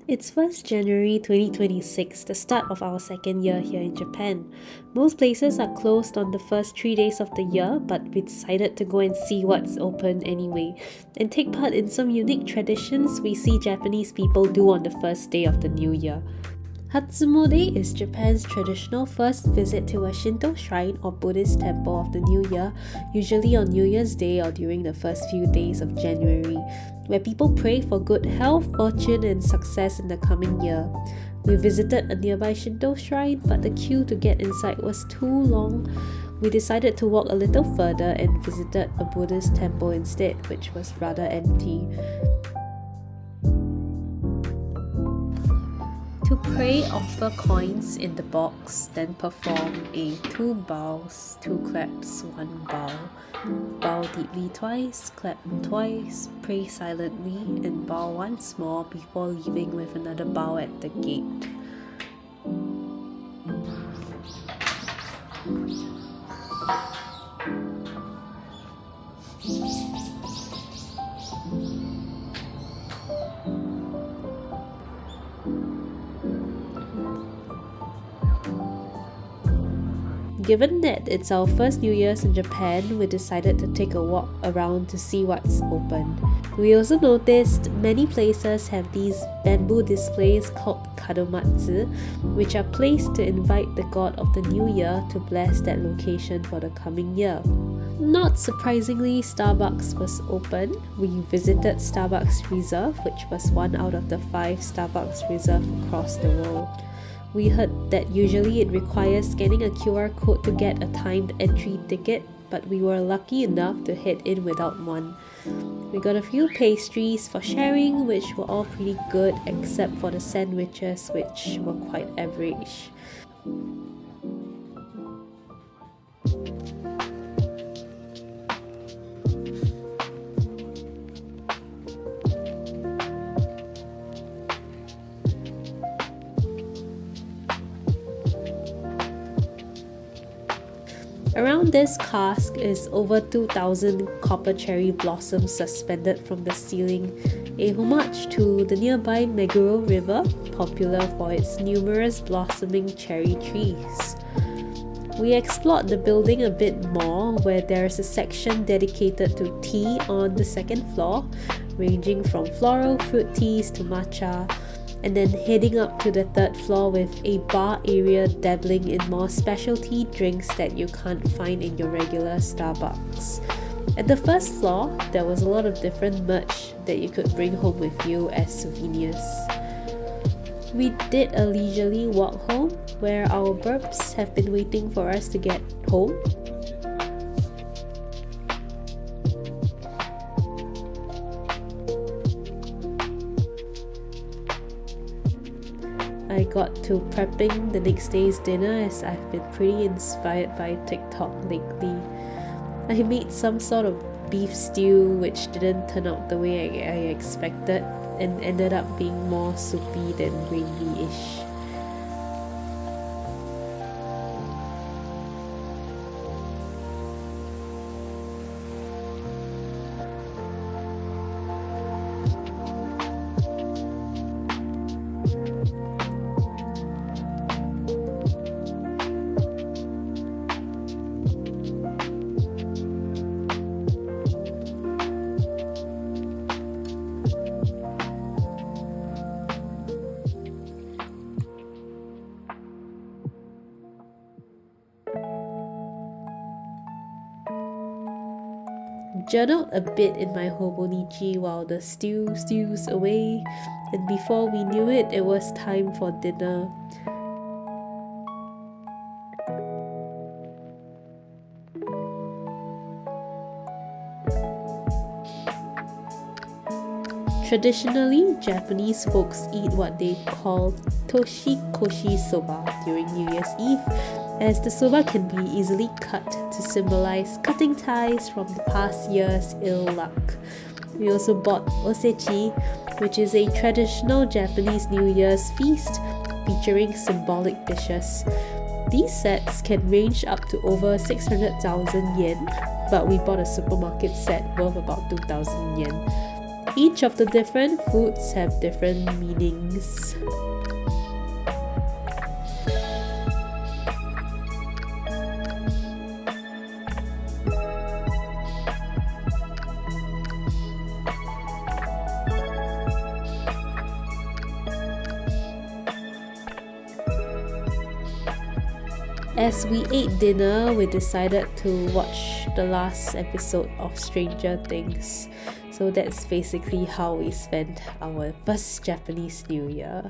It's 1st January 2026, the start of our second year here in Japan. Most places are closed on the first 3 days of the year, but we decided to go and see what's open anyway, and take part in some unique traditions we see Japanese people do on the first day of the new year. Hatsumode is Japan's traditional first visit to a Shinto shrine or Buddhist temple of the new year, usually on New Year's Day or during the first few days of January, where people pray for good health, fortune, and success in the coming year. We visited a nearby Shinto shrine, but the queue to get inside was too long. We decided to walk a little further and visited a Buddhist temple instead, which was rather empty. To pray, offer coins in the box, then perform a 2 bows, 2 claps, 1 bow. Bow deeply twice, clap twice, pray silently, and bow once more before leaving with another bow at the gate. Given that it's our first New Year's in Japan, we decided to take a walk around to see what's open. We also noticed many places have these bamboo displays called kadomatsu, which are placed to invite the god of the new year to bless that location for the coming year. Not surprisingly, Starbucks was open. We visited Starbucks Reserve, which was one out of the 5 Starbucks Reserve across the world. We heard that usually it requires scanning a QR code to get a timed entry ticket, but we were lucky enough to head in without one. We got a few pastries for sharing, which were all pretty good except for the sandwiches, which were quite average. Around this cask is over 2,000 copper cherry blossoms suspended from the ceiling, a homage to the nearby Meguro River, popular for its numerous blossoming cherry trees. We explored the building a bit more, where there's a section dedicated to tea on the second floor, ranging from floral fruit teas to matcha, and then heading up to the 3rd floor with a bar area dabbling in more specialty drinks that you can't find in your regular Starbucks. At the 1st floor, there was a lot of different merch that you could bring home with you as souvenirs. We did a leisurely walk home, where our burps have been waiting for us to get home. I got to prepping the next day's dinner, as I've been pretty inspired by TikTok lately. I made some sort of beef stew which didn't turn out the way I expected and ended up being more soupy than gravy-ish. Journaled a bit in my hobonichi while the stews away, and before we knew it, it was time for dinner. Traditionally, Japanese folks eat what they call toshikoshi soba during New Year's Eve, as the soba can be easily cut to symbolize cutting ties from the past year's ill luck. We also bought osechi, which is a traditional Japanese New Year's feast featuring symbolic dishes. These sets can range up to over 600,000 yen, but we bought a supermarket set worth about 2,000 yen. Each of the different foods have different meanings. As we ate dinner, we decided to watch the last episode of Stranger Things. So that's basically how we spent our first Japanese New Year.